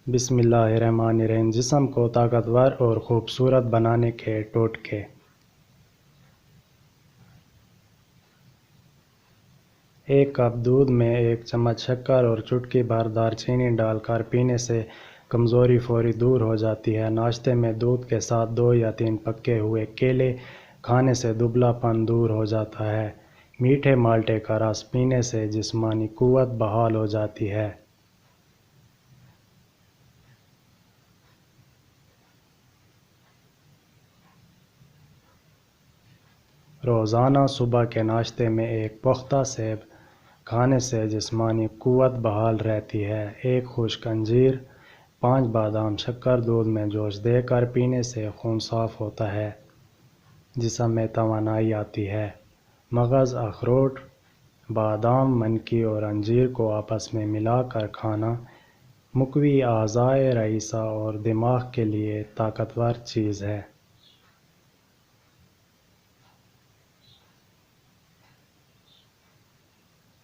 بسم اللہ الرحمن الرحیم۔ جسم کو طاقتور اور خوبصورت بنانے کے ٹوٹکے۔ ایک کپ دودھ میں 1 چمچ شکر اور چٹکی بھر دار چینی ڈال کر پینے سے کمزوری فوری دور ہو جاتی ہے۔ ناشتے میں دودھ کے ساتھ 2 یا 3 پکے ہوئے کیلے کھانے سے دبلا پن دور ہو جاتا ہے۔ میٹھے مالٹے کا رس پینے سے جسمانی قوت بحال ہو جاتی ہے۔ روزانہ صبح کے ناشتے میں 1 پختہ سیب کھانے سے جسمانی قوت بحال رہتی ہے۔ 1 خشک انجیر، 5 بادام شکر دودھ میں جوش دے کر پینے سے خون صاف ہوتا ہے، جسم میں توانائی آتی ہے۔ مغز، اخروٹ، بادام، منکی اور انجیر کو آپس میں ملا کر کھانا مقوی اعضائے رئیسہ اور دماغ کے لیے طاقتور چیز ہے۔